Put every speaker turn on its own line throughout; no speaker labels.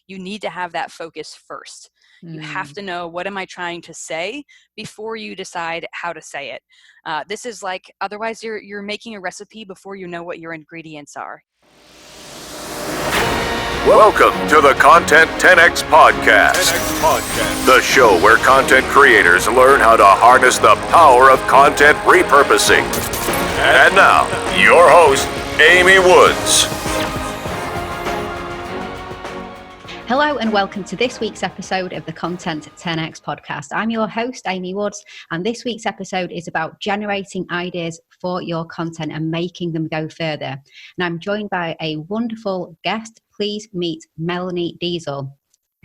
you need to have that focus first. You have to know, what am I trying to say before you decide how to say it. This is like, otherwise you're making a recipe before you know what your ingredients are.
Welcome to the Content 10X Podcast, the show where content creators learn how to harness the power of content repurposing. And now, your host, Amy Woods.
Hello and welcome to this week's episode of the Content 10X Podcast. I'm your host, Amy Woods, and this week's episode is about generating ideas for your content and making them go further. And I'm joined by a wonderful guest. Please meet Melanie Deziel.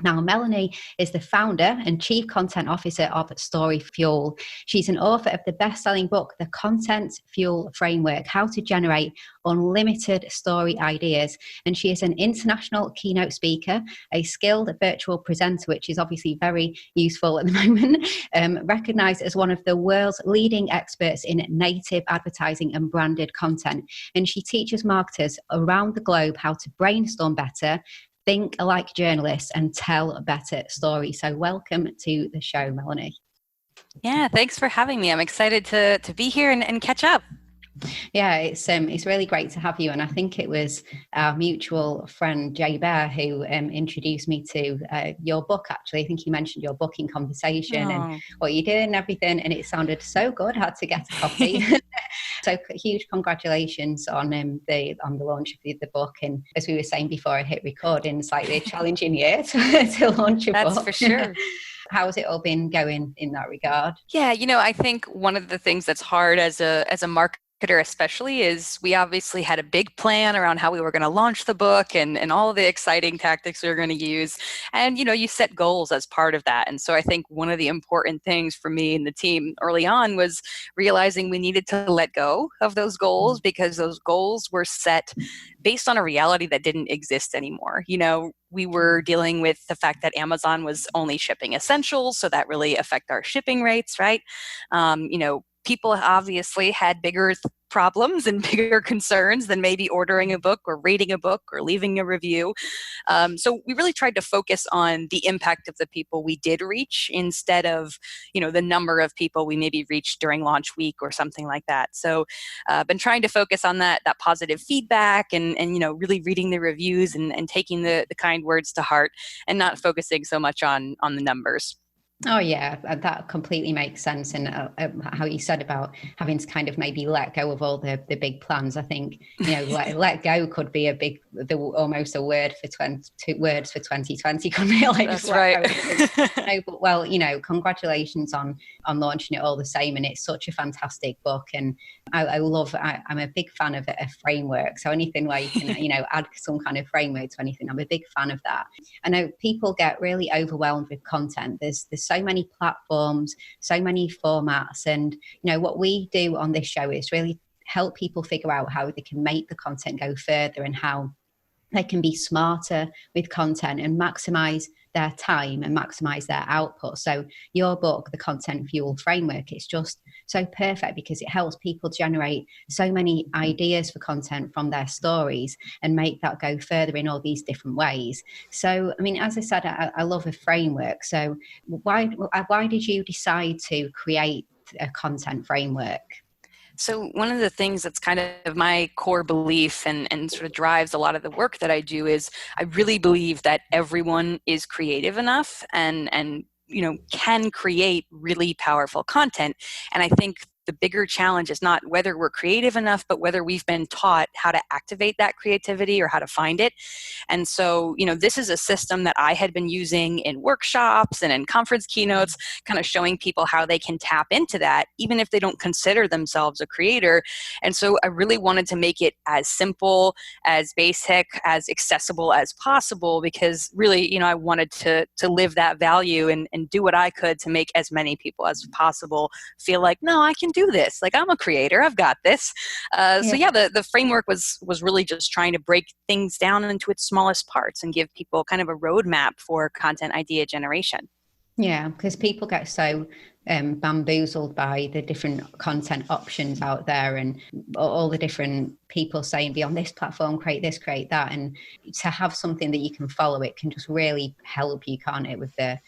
Now, Melanie is the founder and chief content officer of StoryFuel. She's an author of the best-selling book, The Content Fuel Framework, How to Generate Unlimited Story Ideas. And she is an international keynote speaker, a skilled virtual presenter, which is obviously very useful at the moment, recognized as one of the world's leading experts in native advertising and branded content. And she teaches marketers around the globe how to brainstorm better, think like journalists, and tell better stories. So welcome to the show, Melanie.
Yeah, thanks for having me. I'm excited to be here and catch up.
Yeah, it's really great to have you. And I think it was our mutual friend, Jay Bear, who introduced me to your book, actually. I think he mentioned your book in conversation and what you did and everything. And it sounded so good. I had to get a copy. So huge congratulations on the launch of the book. And as we were saying before I hit record, in slightly a challenging year to launch a book.
That's for sure.
How's it all been going in that regard?
Yeah, I think one of the things that's hard as a marketer especially is we obviously had a big plan around how we were going to launch the book and all the exciting tactics we were going to use. And, you set goals as part of that. And so I think one of the important things for me and the team early on was realizing we needed to let go of those goals, because those goals were set based on a reality that didn't exist anymore. We were dealing with the fact that Amazon was only shipping essentials, so that really affected our shipping rates, right? People obviously had bigger problems and bigger concerns than maybe ordering a book or reading a book or leaving a review. So we really tried to focus on the impact of the people we did reach instead of, the number of people we maybe reached during launch week or something like that. So I've been trying to focus on that positive feedback and really reading the reviews and taking the kind words to heart and not focusing so much on the numbers.
Oh, yeah, that completely makes sense. And how you said about having to kind of maybe let go of all the big plans. I think, let go could be almost a word for 2020. Couldn't it? Like,
that's right.
But, well, congratulations on launching it all the same. And it's such a fantastic book. And I'm a big fan of a framework. So anything where you can, add some kind of framework to anything, I'm a big fan of that. I know people get really overwhelmed with content. There's so many platforms, so many formats. And, what we do on this show is really help people figure out how they can make the content go further and how they can be smarter with content and maximize their time and maximize their output. So your book, The Content Fuel Framework, it's just so perfect because it helps people generate so many ideas for content from their stories and make that go further in all these different ways. So, as I said, I love a framework. So why did you decide to create a content framework?
So one of the things that's kind of my core belief and sort of drives a lot of the work that I do is I really believe that everyone is creative enough and can create really powerful content. And I think the bigger challenge is not whether we're creative enough, but whether we've been taught how to activate that creativity or how to find it. And so, this is a system that I had been using in workshops and in conference keynotes, kind of showing people how they can tap into that, even if they don't consider themselves a creator. And so I really wanted to make it as simple, as basic, as accessible as possible, because really, I wanted to live that value and do what I could to make as many people as possible feel like, no, I can do this. Like, I'm a creator. I've got this. So the framework was really just trying to break things down into its smallest parts and give people kind of a roadmap for content idea generation.
Yeah, because people get so bamboozled by the different content options out there and all the different people saying be on this platform, create this, create that. And to have something that you can follow, it can just really help you, can't it, with the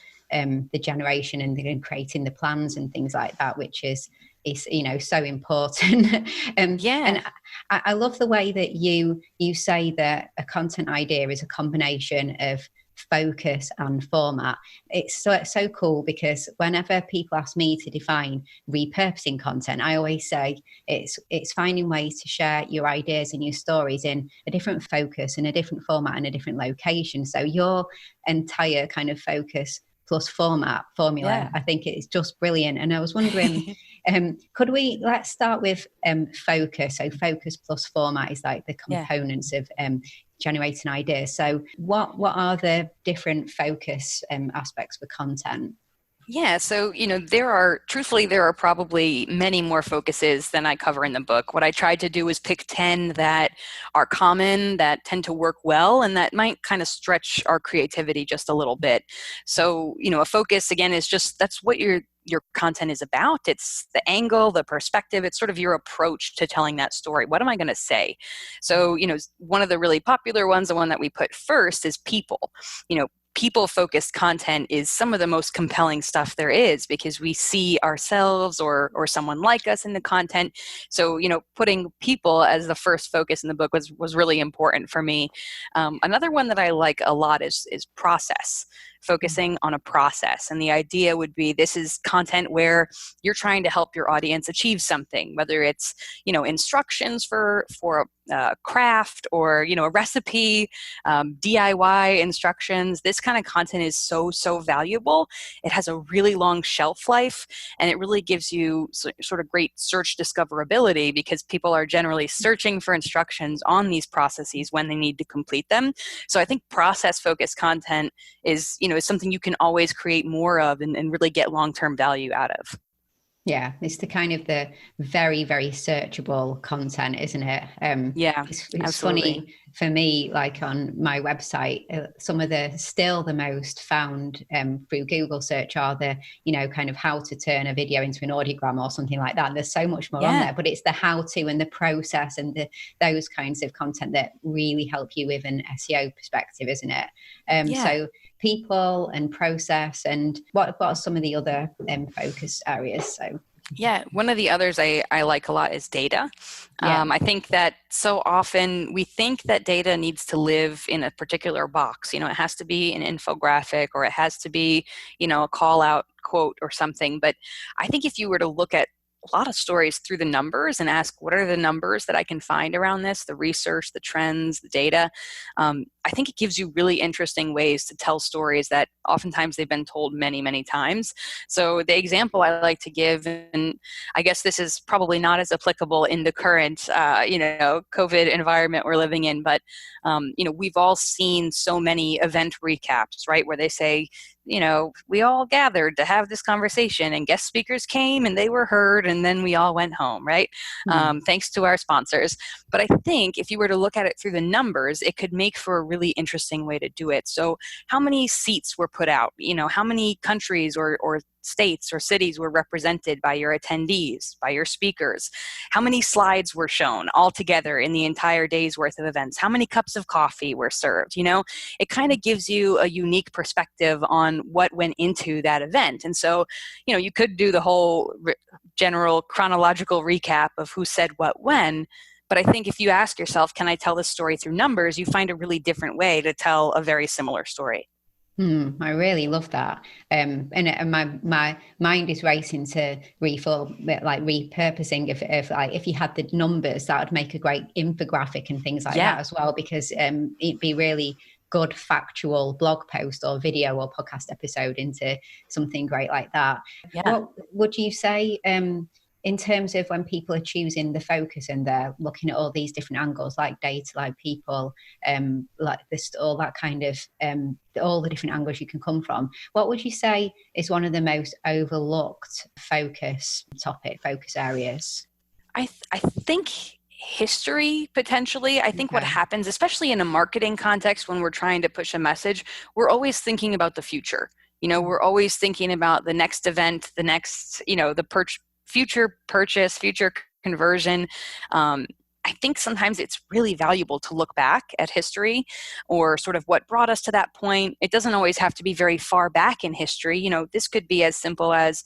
generation and creating the plans and things like that, which is so important. And I love the way that you say that a content idea is a combination of focus and format. It's so cool, because whenever people ask me to define repurposing content, I always say it's finding ways to share your ideas and your stories in a different focus and a different format and a different location. So your entire kind of focus plus format formula, I think it's just brilliant. And I was wondering, let's start with focus. So focus plus format is like the components of generating ideas. So what are the different focus aspects for content?
Yeah, so, there are probably many more focuses than I cover in the book. What I tried to do is pick 10 that are common, that tend to work well, and that might kind of stretch our creativity just a little bit. So, a focus, again, is just, that's what your content is about. It's the angle, the perspective, it's sort of your approach to telling that story. What am I going to say? So, one of the really popular ones, the one that we put first, is people. People-focused content is some of the most compelling stuff there is, because we see ourselves or someone like us in the content. So, putting people as the first focus in the book was really important for me. Another one that I like a lot is process. Focusing on a process. And the idea would be, this is content where you're trying to help your audience achieve something, whether it's, instructions for a craft or, a recipe, DIY instructions. This kind of content is so valuable. It has a really long shelf life, and it really gives you sort of great search discoverability, because people are generally searching for instructions on these processes when they need to complete them. So I think process-focused content is something you can always create more of and really get long-term value out of.
Yeah, it's the kind of the very, very searchable content, isn't it? It's funny for me, like on my website, some of the most found through Google search are the, kind of how to turn a video into an audiogram or something like that. And there's so much more on there, but it's the how to and the process and those kinds of content that really help you with an SEO perspective, isn't it? So people and process, and what are some of the other focus areas? So
one of the others I like a lot is data. I think that so often we think that data needs to live in a particular box. It has to be an infographic, or it has to be, a call out quote or something. But I think if you were to look at a lot of stories through the numbers and ask, what are the numbers that I can find around this, the research, the trends, the data, I think it gives you really interesting ways to tell stories that oftentimes they've been told many, many times. So the example I like to give, and I guess this is probably not as applicable in the current, COVID environment we're living in, but, we've all seen so many event recaps, right, where they say, we all gathered to have this conversation and guest speakers came and they were heard and then we all went home, right? Thanks to our sponsors. But I think if you were to look at it through the numbers, it could make for a really interesting way to do it. So how many seats were put out? How many countries or states or cities were represented by your attendees, by your speakers? How many slides were shown all together in the entire day's worth of events? How many cups of coffee were served? It kind of gives you a unique perspective on what went into that event. And so, you could do the whole general chronological recap of who said what when. But I think if you ask yourself, can I tell this story through numbers? You find a really different way to tell a very similar story.
I really love that. And my mind is racing to repurposing if you had the numbers, that would make a great infographic and things like that as well, because it'd be really good factual blog post or video or podcast episode into something great like that. What would you say in terms of when people are choosing the focus and they're looking at all these different angles, like data, like people, like this, all that kind of, all the different angles you can come from, what would you say is one of the most overlooked focus areas?
I think history, potentially. I think what happens, especially in a marketing context, when we're trying to push a message, we're always thinking about the future. We're always thinking about the next event, the next, future purchase, future conversion. I think sometimes it's really valuable to look back at history or sort of what brought us to that point. It doesn't always have to be very far back in history. This could be as simple as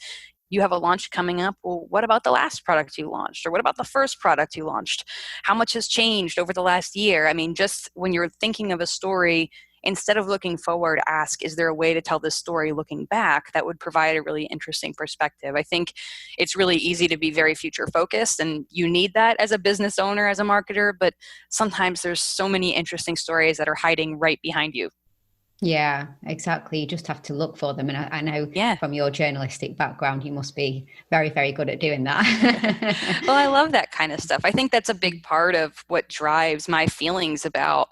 you have a launch coming up. Well, what about the last product you launched? Or what about the first product you launched? How much has changed over the last year? I mean, just when you're thinking of a story, instead of looking forward, ask, is there a way to tell this story looking back that would provide a really interesting perspective? I think it's really easy to be very future focused, and you need that as a business owner, as a marketer, but sometimes there's so many interesting stories that are hiding right behind you.
Yeah, exactly. You just have to look for them. And I know from your journalistic background, you must be very, very good at doing that.
Well, I love that kind of stuff. I think that's a big part of what drives my feelings about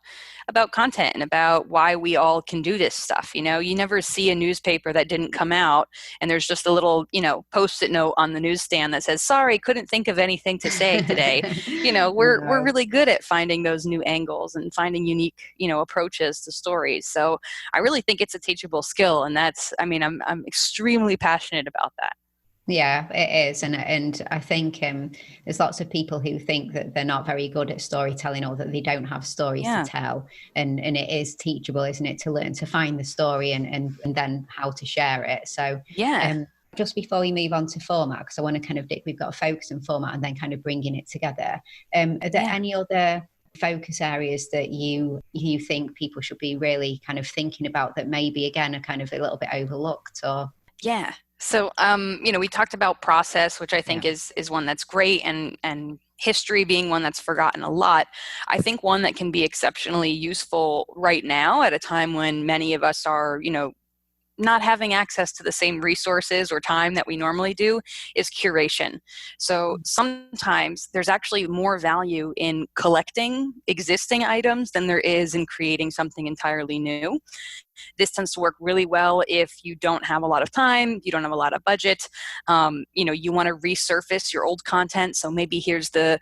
content and about why we all can do this stuff. You never see a newspaper that didn't come out and there's just a little, Post-it note on the newsstand that says, sorry, couldn't think of anything to say today. We're really good at finding those new angles and finding unique, approaches to stories. So I really think it's a teachable skill. And I'm extremely passionate about that.
Yeah, it is. And I think there's lots of people who think that they're not very good at storytelling or that they don't have stories to tell. And it is teachable, isn't it, to learn to find the story and then how to share it. So just before we move on to format, because I want to kind of, we've got a focus and format and then kind of bringing it together. Are there any other focus areas that you think people should be really kind of thinking about that maybe, again, are kind of a little bit overlooked? Or
So, we talked about process, which I think is one that's great, and history being one that's forgotten a lot. I think one that can be exceptionally useful right now at a time when many of us are, not having access to the same resources or time that we normally do is curation. So sometimes there's actually more value in collecting existing items than there is in creating something entirely new. This tends to work really well if you don't have a lot of time, you don't have a lot of budget, you want to resurface your old content. So maybe here's the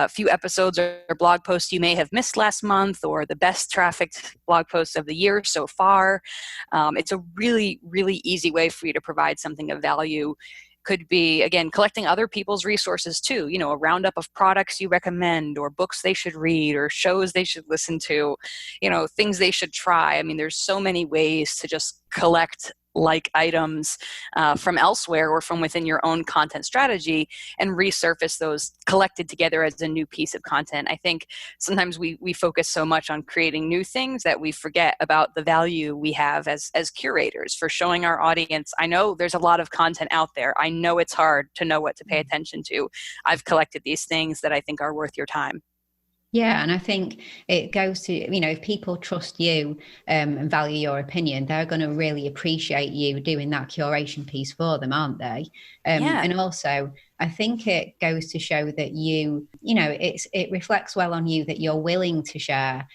few episodes or blog posts you may have missed last month, or the best trafficked blog posts of the year so far. It's a really, really easy way for you to provide something of value. Could be, again, collecting other people's resources too, a roundup of products you recommend, or books they should read, or shows they should listen to, things they should try. I mean, there's so many ways to just collect like items from elsewhere or from within your own content strategy and resurface those collected together as a new piece of content. I think sometimes we focus so much on creating new things that we forget about the value we have as curators for showing our audience. I know there's a lot of content out there. I know it's hard to know what to pay attention to. I've collected these things that I think are worth your time.
Yeah, and I think it goes to, if people trust you and value your opinion, they're going to really appreciate you doing that curation piece for them, aren't they? And also, I think it goes to show that it reflects well on you that you're willing to share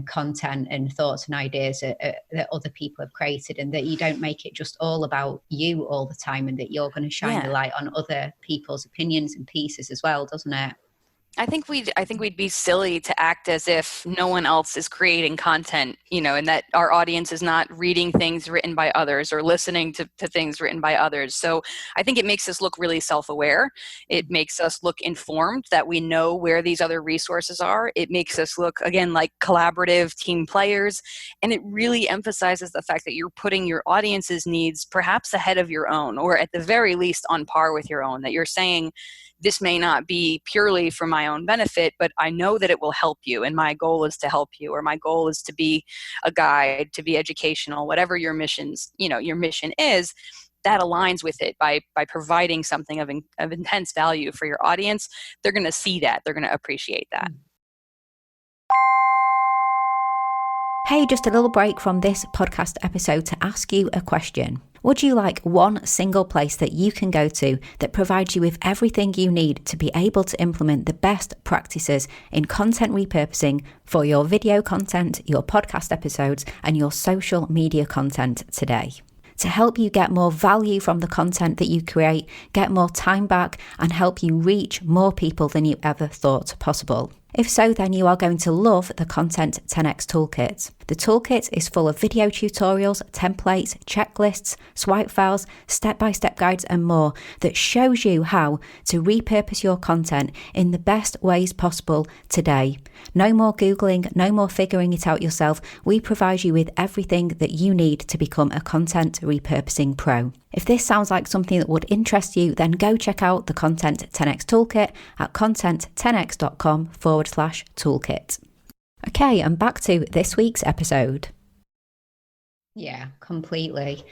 content and thoughts and ideas that other people have created, and that you don't make it just all about you all the time, and that you're going to shine the light on other people's opinions and pieces as well, doesn't it?
I think we'd be silly to act as if no one else is creating content, and that our audience is not reading things written by others or listening to things written by others. So I think it makes us look really self-aware. It makes us look informed that we know where these other resources are. It makes us look, again, like collaborative team players. And it really emphasizes the fact that you're putting your audience's needs perhaps ahead of your own, or at the very least on par with your own, that you're saying, this may not be purely for my own benefit, but I know that it will help you, and my goal is to help you, or my goal is to be a guide, to be educational, whatever your mission is. That aligns with it by providing something of intense value for your audience. They're going to see that. They're going to appreciate that.
Hey, just a little break from this podcast episode to ask you a question. Would you like one single place that you can go to that provides you with everything you need to be able to implement the best practices in content repurposing for your video content, your podcast episodes, and your social media content today? To help you get more value from the content that you create, get more time back, and help you reach more people than you ever thought possible. If so, then you are going to love the Content 10x Toolkit. The toolkit is full of video tutorials, templates, checklists, swipe files, step-by-step guides and more that shows you how to repurpose your content in the best ways possible today. No more Googling, no more figuring it out yourself. We provide you with everything that you need to become a content repurposing pro. If this sounds like something that would interest you, then go check out the Content 10x Toolkit at content10x.com/toolkit. Okay, and back to this week's episode.
Yeah, completely.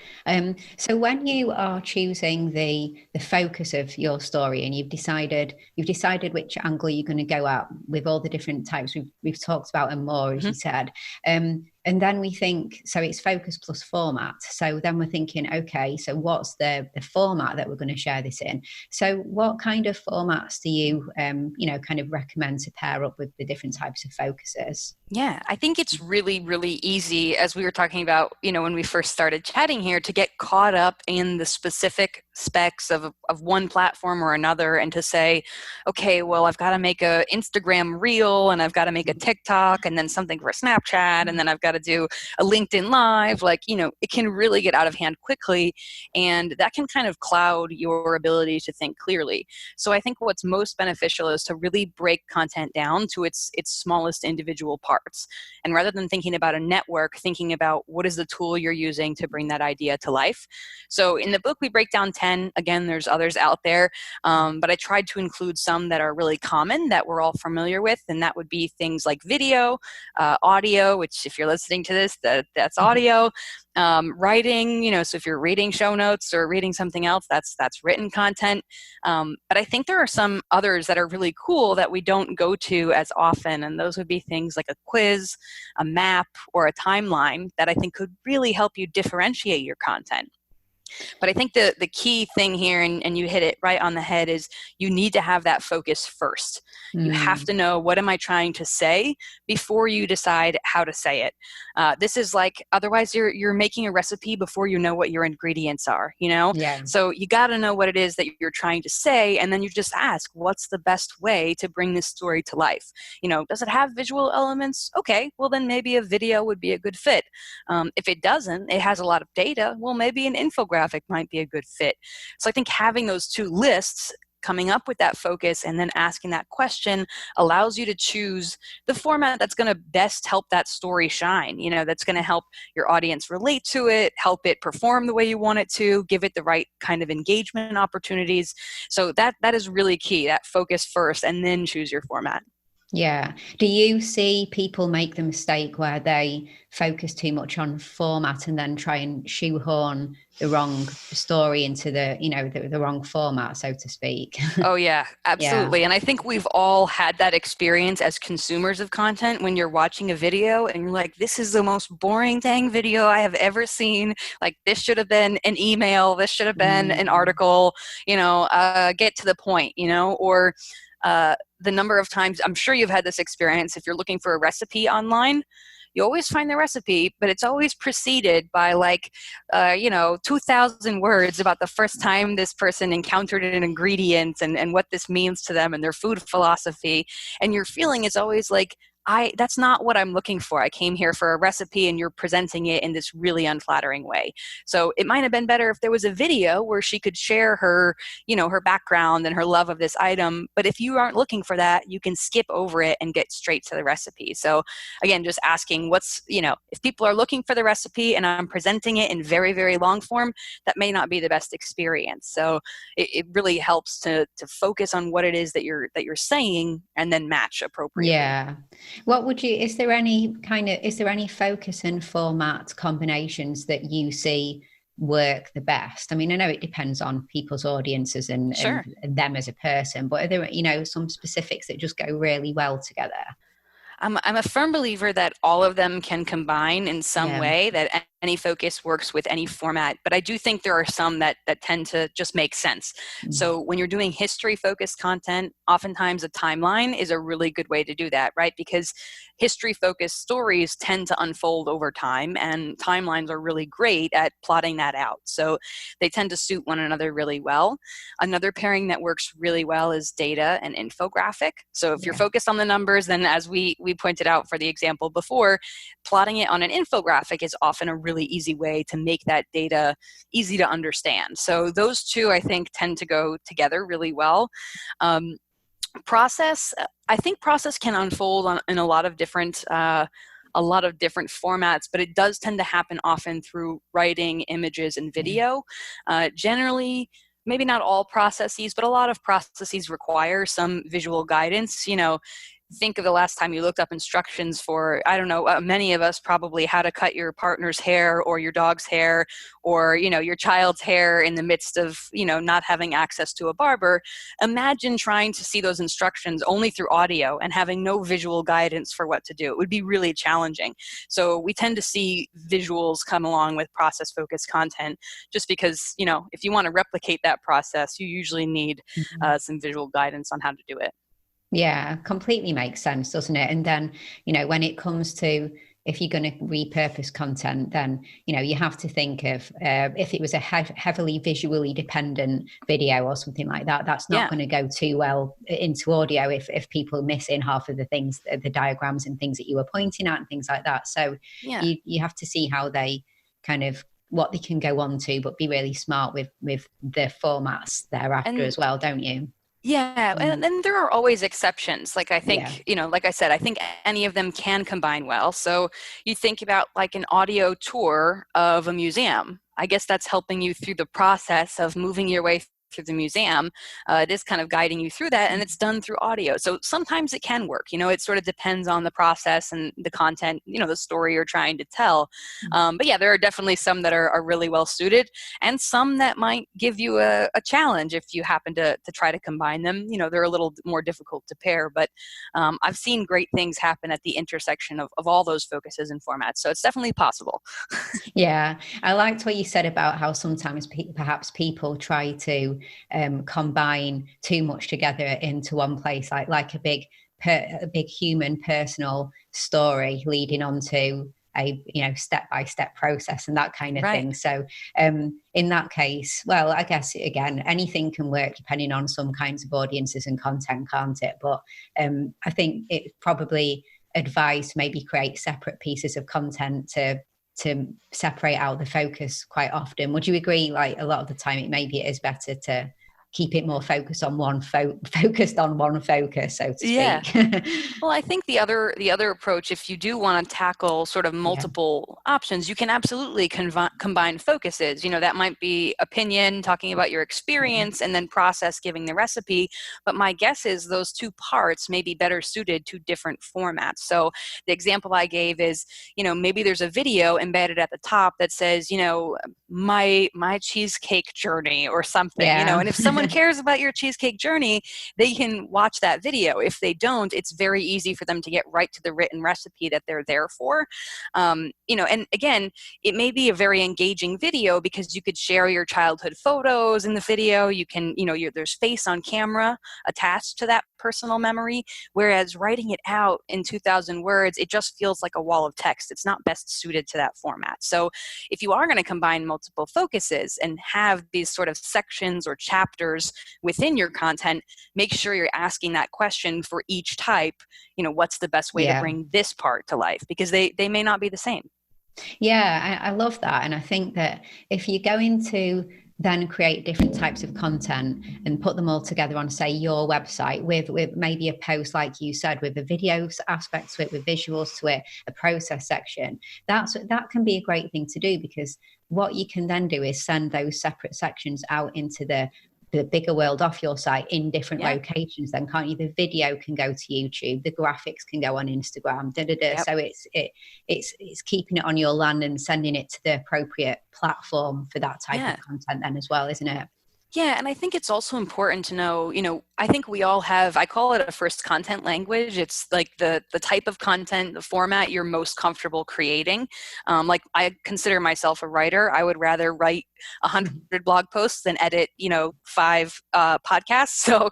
So when you are choosing the focus of your story and you've decided which angle you're going to go at with all the different types we've talked about and more, as you said, and then we think, so it's focus plus format. So then we're thinking, okay, so what's the format that we're going to share this in? So what kind of formats do you, kind of recommend to pair up with the different types of focuses?
Yeah, I think it's really, really easy, as we were talking about, when we first started chatting here, to get caught up in the specific specs of one platform or another, and to say, okay, well, I've got to make a Instagram reel, and I've got to make a TikTok, and then something for Snapchat, and then I've got to do a LinkedIn Live. It can really get out of hand quickly, and that can kind of cloud your ability to think clearly. So I think what's most beneficial is to really break content down to its smallest individual parts. And rather than thinking about a network, thinking about what is the tool you're using to bring that idea to life. So in the book, we break down 10. Again, there's others out there, but I tried to include some that are really common that we're all familiar with, and that would be things like video, audio, which if you're listening to this, that's audio, writing, so if you're reading show notes or reading something else, that's written content. But I think there are some others that are really cool that we don't go to as often, and those would be things like a quiz, a map, or a timeline that I think could really help you differentiate your content. But I think the key thing here, and you hit it right on the head, is you need to have that focus first. You have to know, what am I trying to say before you decide how to say it. This is like, otherwise you're making a recipe before you know what your ingredients are,
Yeah.
So you got to know what it is that you're trying to say, and then you just ask, what's the best way to bring this story to life? Does it have visual elements? Okay, well then maybe a video would be a good fit. If it doesn't, it has a lot of data, well, maybe an infographic might be a good fit. So I think having those two lists, coming up with that focus, and then asking that question allows you to choose the format that's going to best help that story shine, that's going to help your audience relate to it, help it perform the way you want it to, give it the right kind of engagement opportunities. So that is really key, that focus first, and then choose your format.
Yeah. Do you see people make the mistake where they focus too much on format and then try and shoehorn the wrong story into the wrong format, so to speak?
Oh yeah, absolutely.
Yeah.
And I think we've all had that experience as consumers of content, when you're watching a video and you're like, this is the most boring dang video I have ever seen. Like, this should have been an email. This should have been an article, get to the point, or the number of times, I'm sure you've had this experience, if you're looking for a recipe online, you always find the recipe, but it's always preceded by 2,000 words about the first time this person encountered an ingredient and what this means to them and their food philosophy. And your feeling is always like, that's not what I'm looking for. I came here for a recipe and you're presenting it in this really unflattering way. So it might have been better if there was a video where she could share her, her background and her love of this item. But if you aren't looking for that, you can skip over it and get straight to the recipe. So again, just asking if people are looking for the recipe and I'm presenting it in very, very long form, that may not be the best experience. So it really helps to focus on what it is that you're saying and then match appropriately.
Yeah. Is there any focus and format combinations that you see work the best? I mean, I know it depends on people's audiences and,
Sure.
and them as a person, but are there, some specifics that just go really well together?
I'm a firm believer that all of them can combine in some way, that any focus works with any format, but I do think there are some that tend to just make sense. So when you're doing history focused content, oftentimes a timeline is a really good way to do that, right? Because history focused stories tend to unfold over time, and timelines are really great at plotting that out. So they tend to suit one another really well. Another pairing that works really well is data and infographic. So if you're focused on the numbers, then as we pointed out for the example before, plotting it on an infographic is often a really easy way to make that data easy to understand. So those two, I think, tend to go together really well. Process, I think process can unfold in a lot of different formats, but it does tend to happen often through writing, images, and video. Generally, maybe not all processes, but a lot of processes require some visual guidance. Think of the last time you looked up instructions for, I don't know, many of us probably how to cut your partner's hair or your dog's hair or, your child's hair in the midst of, not having access to a barber. Imagine trying to see those instructions only through audio and having no visual guidance for what to do. It would be really challenging. So we tend to see visuals come along with process-focused content just because, if you want to replicate that process, you usually need some visual guidance on how to do it.
Yeah, completely makes sense, doesn't it? And then, when it comes to if you're going to repurpose content, then, you have to think of if it was a heavily visually dependent video or something like that, that's not going to go too well into audio if people miss in half of the things, the diagrams and things that you were pointing at and things like that. So you have to see how they kind of what they can go on to, but be really smart with the formats thereafter as well, don't you?
Yeah, and there are always exceptions. Like I think, like I said, I think any of them can combine well. So you think about like an audio tour of a museum. I guess that's helping you through the process of moving your way through the museum. It is kind of guiding you through that, and it's done through audio. So sometimes it can work. It sort of depends on the process and the content, the story you're trying to tell. But yeah, there are definitely some that are really well suited, and some that might give you a challenge if you happen to try to combine them. They're a little more difficult to pair, but I've seen great things happen at the intersection of all those focuses and formats. So it's definitely possible.
Yeah, I liked what you said about how sometimes perhaps people try to combine too much together into one place, like a big human personal story leading on to a step-by-step process and that kind of thing. So in that case, well, I guess again anything can work depending on some kinds of audiences and content, can't it? But I think it's probably advised to maybe create separate pieces of content to separate out the focus quite often. Would you agree? Like a lot of the time, it is better to keep it more focused on one focus, so to speak.
Well, I think the other approach, if you do want to tackle sort of multiple options, you can absolutely combine focuses. That might be opinion, talking about your experience, and then process, giving the recipe. But my guess is those two parts may be better suited to different formats. So the example I gave is, maybe there's a video embedded at the top that says, my cheesecake journey or something, and if someone cares about your cheesecake journey, they can watch that video. If they don't, it's very easy for them to get right to the written recipe that they're there for. And again, it may be a very engaging video because you could share your childhood photos in the video. You can, there's face on camera attached to that personal memory, whereas writing it out in 2,000 words, it just feels like a wall of text. It's not best suited to that format. So if you are going to combine multiple focuses and have these sort of sections or chapters within your content, make sure you're asking that question for each type, what's the best way to bring this part to life? Because they may not be the same.
Yeah, I love that. And I think that if you're going to then create different types of content and put them all together on, say, your website with maybe a post, like you said, with the video aspect to it, with visuals to it, a process section, that can be a great thing to do, because what you can then do is send those separate sections out into the bigger world off your site in different locations, then, can't you? The video can go to YouTube, the graphics can go on Instagram, So it's keeping it on your land and sending it to the appropriate platform for that type of content then as well, isn't it?
Yeah, and I think it's also important to know, I think we all have, I call it a first content language. It's like the type of content, the format you're most comfortable creating. Like I consider myself a writer. I would rather write 100 blog posts than edit, 5 podcasts. So,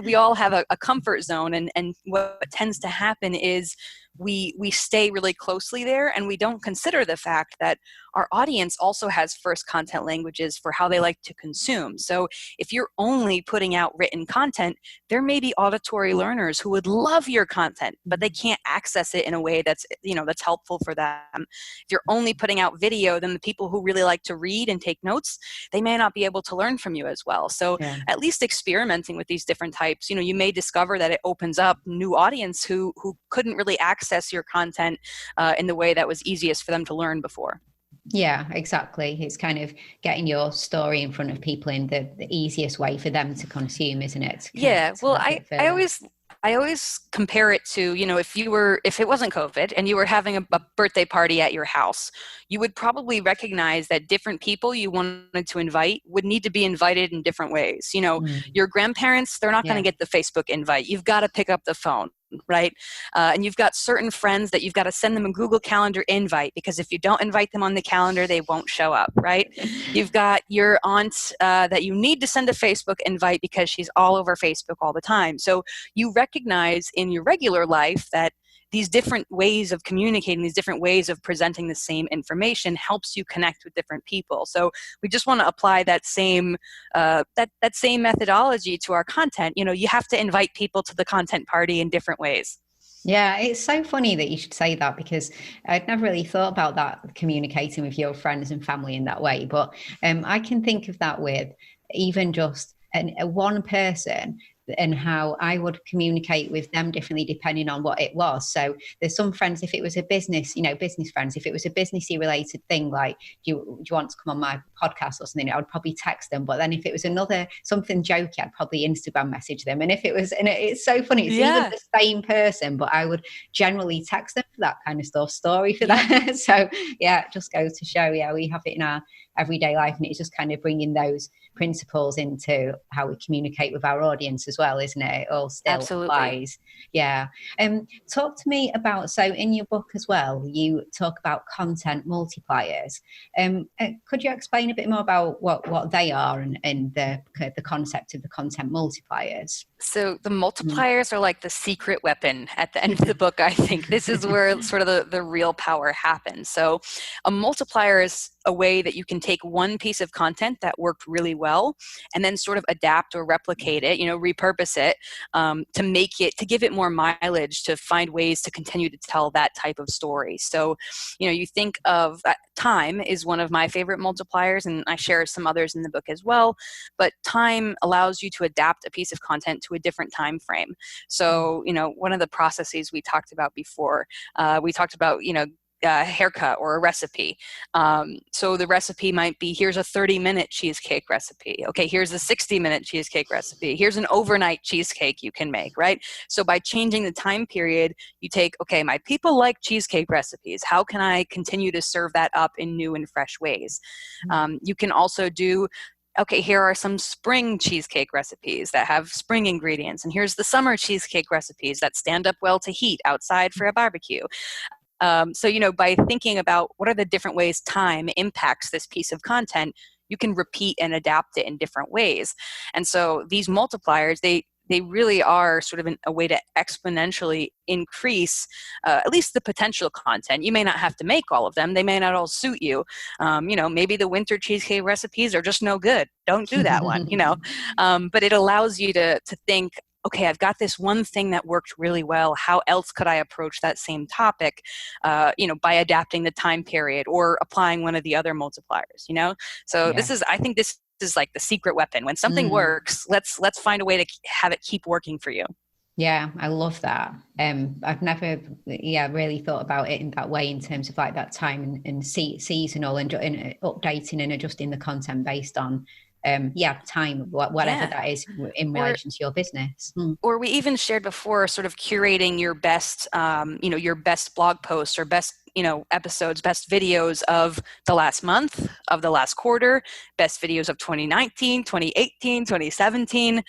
we all have a comfort zone. And what tends to happen is we stay really closely there, and we don't consider the fact that our audience also has first content languages for how they like to consume. So if you're only putting out written content, there may be auditory learners who would love your content, but they can't access it in a way that's helpful for them. If you're only putting out video, then the people who really like to read and take notes, they may not be able to learn from you as well. So at least experimenting with these different types, you may discover that it opens up new audience who couldn't really access your content in the way that was easiest for them to learn before.
Yeah, exactly. It's kind of getting your story in front of people in the easiest way for them to consume, isn't it?
Yeah. Well, I always compare it to, if it wasn't COVID and you were having a birthday party at your house, you would probably recognize that different people you wanted to invite would need to be invited in different ways. Your grandparents, they're not going to get the Facebook invite. You've got to pick up the phone. Right? And you've got certain friends that you've got to send them a Google Calendar invite, because if you don't invite them on the calendar, they won't show up, right? You've got your aunt that you need to send a Facebook invite because she's all over Facebook all the time. So you recognize in your regular life that these different ways of communicating, these different ways of presenting the same information helps you connect with different people. So we just want to apply that same that same methodology to our content. You have to invite people to the content party in different ways.
Yeah, it's so funny that you should say that, because I'd never really thought about that, communicating with your friends and family in that way. But I can think of that with even just one person, and how I would communicate with them differently depending on what it was. So there's some friends, if it was a business, business friends, if it was a businessy related thing, like, do you want to come on my podcast or something, I would probably text them. But then if it was something jokey, I'd probably Instagram message them. And if it was, and it's so funny, it's even the same person, but I would generally text them for that kind of stuff, story for that. So it just goes to show, we have it in our everyday life, and it's just kind of bringing those principles into how we communicate with our audience as well, isn't it? It all still applies. Yeah. Talk to me about, so in your book as well, you talk about content multipliers. Could you explain a bit more about what they are and the concept of the content multipliers?
So the multipliers are like the secret weapon at the end of the book, I think. This is where sort of the real power happens. So a multiplier is a way that you can take one piece of content that worked really well and then sort of adapt or replicate it, repurpose it to give it more mileage, to find ways to continue to tell that type of story. So, you think of time is one of my favorite multipliers, and I share some others in the book as well. But time allows you to adapt a piece of content to a different time frame. So, one of the processes we talked about before, we talked about, a haircut or a recipe. So the recipe might be, here's a 30-minute cheesecake recipe. Okay, here's a 60-minute cheesecake recipe. Here's an overnight cheesecake you can make, right? So by changing the time period, you take, okay, my people like cheesecake recipes. How can I continue to serve that up in new and fresh ways? You can also do, okay, here are some spring cheesecake recipes that have spring ingredients, and here's the summer cheesecake recipes that stand up well to heat outside for a barbecue. So, by thinking about what are the different ways time impacts this piece of content, you can repeat and adapt it in different ways. And so these multipliers, they really are sort of a way to exponentially increase at least the potential content. You may not have to make all of them. They may not all suit you. Maybe the winter cheesecake recipes are just no good. Don't do that one, But it allows you to think, okay, I've got this one thing that worked really well. How else could I approach that same topic, by adapting the time period or applying one of the other multipliers, So I think this is like the secret weapon. When something works, let's find a way to have it keep working for you.
Yeah, I love that. I've never, really thought about it in that way, in terms of like that time and seasonal and updating and adjusting the content based on time, whatever that is in relation to your business.
Or we even shared before, sort of curating your best, your best blog posts or best, episodes, best videos of the last month, of the last quarter, best videos of 2019, 2018, 2017.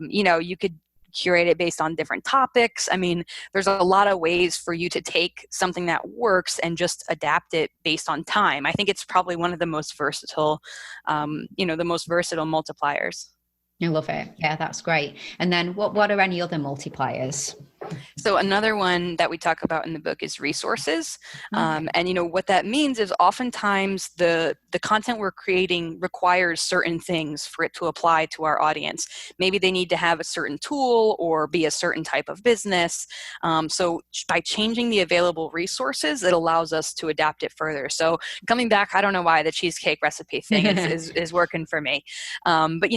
You could curate it based on different topics. I mean, there's a lot of ways for you to take something that works and just adapt it based on time. I think it's probably one of the most versatile, multipliers.
I love it. Yeah, that's great. And then what are any other multipliers?
So another one that we talk about in the book is resources. And what that means is oftentimes the content we're creating requires certain things for it to apply to our audience. Maybe they need to have a certain tool or be a certain type of business. So by changing the available resources, it allows us to adapt it further. So coming back, I don't know why the cheesecake recipe thing is working for me. But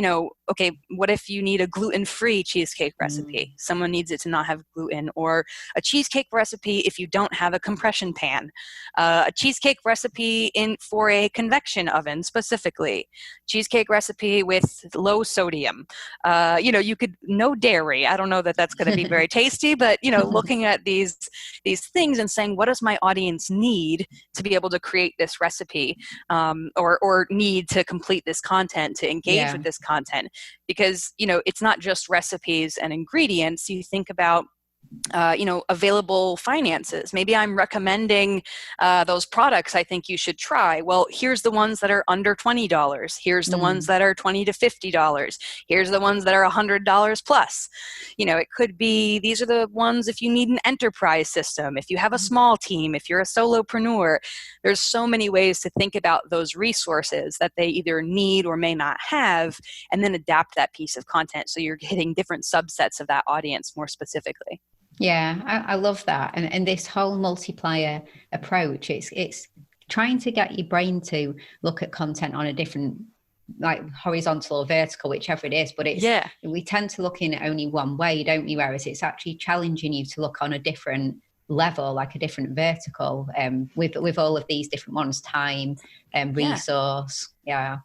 okay, what if you need a gluten-free cheesecake recipe? Someone needs it to not have gluten, or a cheesecake recipe if you don't have a compression pan, a cheesecake recipe for a convection oven specifically, cheesecake recipe with low sodium. You could no dairy. I don't know that that's going to be very tasty, but looking at these things and saying, what does my audience need to be able to create this recipe, or need to complete this content, to engage with this content? Because it's not just recipes and ingredients. You think about available finances. Maybe I'm recommending those products I think you should try. Well, here's the ones that are under $20. Here's the ones that are $20 to $50. Here's the ones that are $100 plus. It could be, these are the ones if you need an enterprise system, if you have a small team, if you're a solopreneur. There's so many ways to think about those resources that they either need or may not have, and then adapt that piece of content so you're hitting different subsets of that audience more specifically.
Yeah, I love that. And this whole multiplier approach, it's trying to get your brain to look at content on a different, like horizontal or vertical, whichever it is. But we tend to look in it only one way, don't we? Whereas it's actually challenging you to look on a different level, like a different vertical, with all of these different ones, time and resource. Yeah.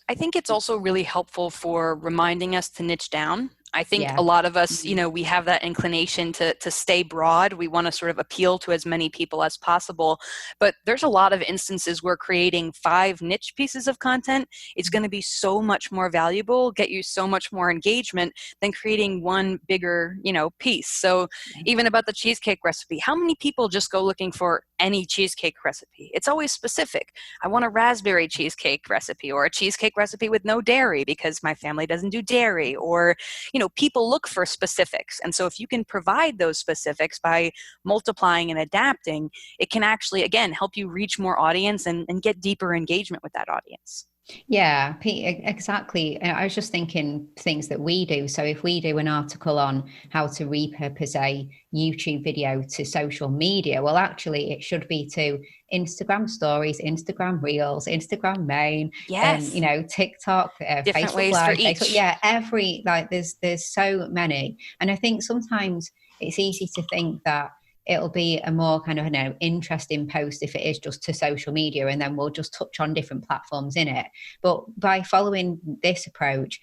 I think it's also really helpful for reminding us to niche down. I think a lot of us, we have that inclination to stay broad. We want to sort of appeal to as many people as possible. But there's a lot of instances where creating 5 niche pieces of content is going to be so much more valuable, get you so much more engagement than creating one bigger, piece. So even about the cheesecake recipe, how many people just go looking for any cheesecake recipe? It's always specific. I want a raspberry cheesecake recipe, or a cheesecake recipe with no dairy because my family doesn't do dairy, or, people look for specifics. And so if you can provide those specifics by multiplying and adapting, it can actually, again, help you reach more audience and get deeper engagement with that audience.
Yeah, exactly. I was just thinking things that we do. So if we do an article on how to repurpose a YouTube video to social media, well, actually it should be to Instagram stories, Instagram reels, Instagram main, and TikTok,
different
Facebook
ways
Live,
for each.
Facebook, there's so many. And I think sometimes it's easy to think that it'll be a more kind of interesting post if it is just to social media, and then we'll just touch on different platforms in it. But by following this approach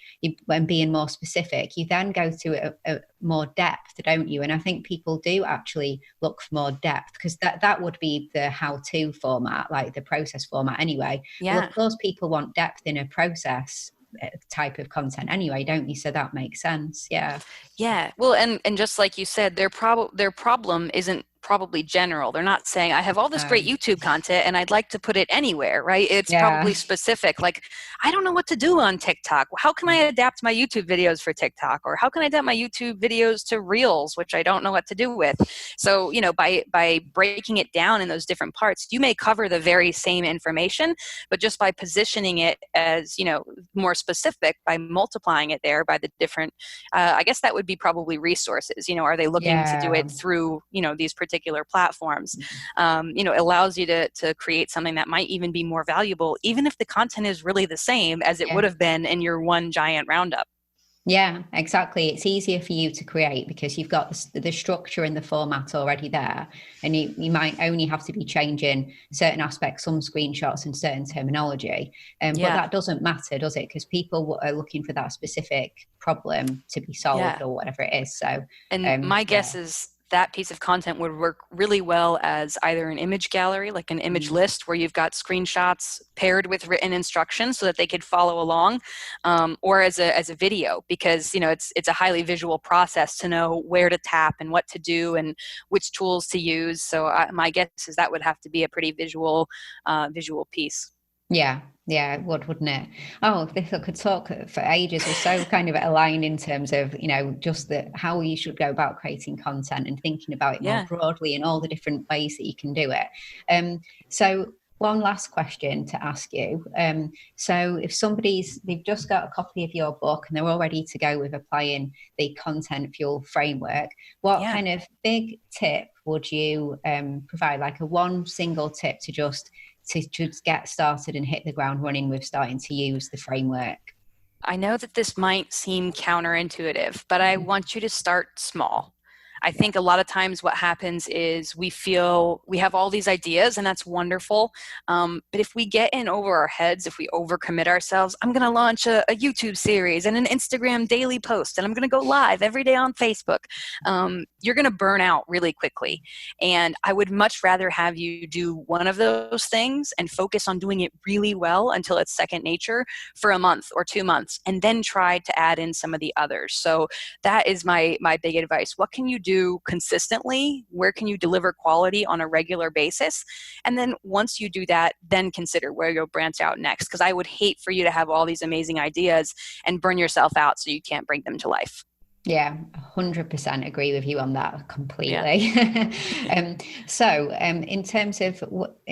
and being more specific, you then go to a more depth, don't you? And I think people do actually look for more depth, because that would be the how-to format, like the process format anyway. Well, of course people want depth in a process type of content anyway, don't you? So that makes sense. Yeah.
Well, and just like you said, their problem isn't probably general. They're not saying, I have all this great YouTube content and I'd like to put it anywhere, right? It's probably specific. Like, I don't know what to do on TikTok. How can I adapt my YouTube videos for TikTok? Or how can I adapt my YouTube videos to Reels, which I don't know what to do with? So, by breaking it down in those different parts, you may cover the very same information, but just by positioning it as, more specific, by multiplying it there by the different, I guess that would be probably resources. Are they looking to do it through, these particular platforms? It allows you to create something that might even be more valuable, even if the content is really the same as it would have been in your one giant roundup.
Yeah, exactly. It's easier for you to create because you've got the structure and the format already there, and you might only have to be changing certain aspects, some screenshots and certain terminology. But that doesn't matter, does it? Because people are looking for that specific problem to be solved or whatever it is. So,
and my guess is that piece of content would work really well as either an image gallery, like an image list where you've got screenshots paired with written instructions so that they could follow along, or as a video, because it's a highly visual process to know where to tap and what to do and which tools to use. So my guess is that would have to be a pretty visual piece.
Yeah, it would, wouldn't it? Oh, this I could talk for ages. We're so kind of aligned in terms of, just how you should go about creating content and thinking about it more broadly and all the different ways that you can do it. So one last question to ask you. So if they've just got a copy of your book and they're all ready to go with applying the Content Fuel framework, what kind of big tip would you provide, like a one single tip to just get started and hit the ground running with starting to use the framework?
I know that this might seem counterintuitive, but I want you to start small. I think a lot of times what happens is we feel we have all these ideas, and that's wonderful. But if we get in over our heads, if we overcommit ourselves, I'm going to launch a YouTube series and an Instagram daily post, and I'm going to go live every day on Facebook. You're going to burn out really quickly. And I would much rather have you do one of those things and focus on doing it really well until it's second nature for a month or 2 months, and then try to add in some of the others. So that is my big advice. What can you do consistently? Where can you deliver quality on a regular basis? And then once you do that, then consider where you'll branch out next. Because I would hate for you to have all these amazing ideas and burn yourself out so you can't bring them to life.
Yeah, 100% agree with you on that completely. Yeah. So in terms of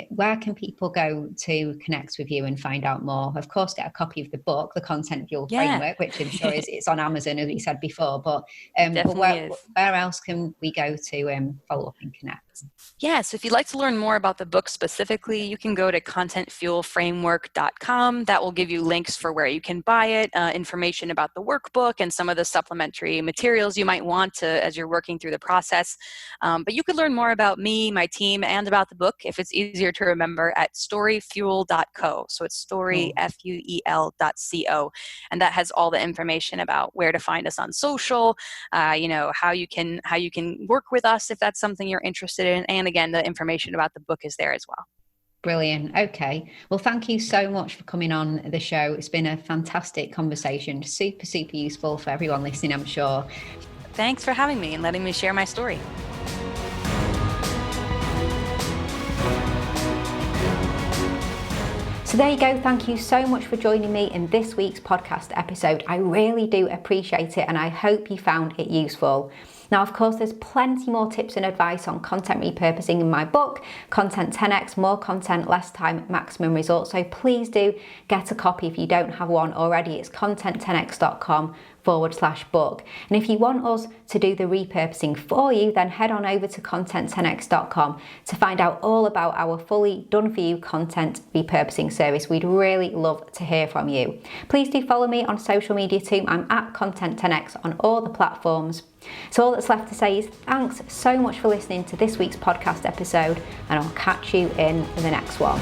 where can people go to connect with you and find out more? Of course, get a copy of the book, The Content Fuel Framework, which I'm sure it's on Amazon, as we said before. But where else can we go to follow up and connect?
Yeah, so if you'd like to learn more about the book specifically, you can go to contentfuelframework.com. That will give you links for where you can buy it, information about the workbook, and some of the supplementary materials you might want as you're working through the process. But you could learn more about me, my team, and about the book, if it's easier to remember, at storyfuel.co. So it's storyfuel.co. And that has all the information about where to find us on social, how you can work with us if that's something you're interested in. And again, the information about the book is there as well.
Brilliant. Okay. Well, thank you so much for coming on the show. It's been a fantastic conversation. Super, super useful for everyone listening, I'm sure.
Thanks for having me and letting me share my story.
So there you go. Thank you so much for joining me in this week's podcast episode. I really do appreciate it, and I hope you found it useful. Now, of course, there's plenty more tips and advice on content repurposing in my book, Content 10x, More Content, Less Time, Maximum Results. So please do get a copy if you don't have one already. It's content10x.com/book. And if you want us to do the repurposing for you, then head on over to content10x.com to find out all about our fully done for you content repurposing service. We'd really love to hear from you. Please do follow me on social media too. I'm at Content10x on all the platforms. So all that's left to say is thanks so much for listening to this week's podcast episode, and I'll catch you in the next one.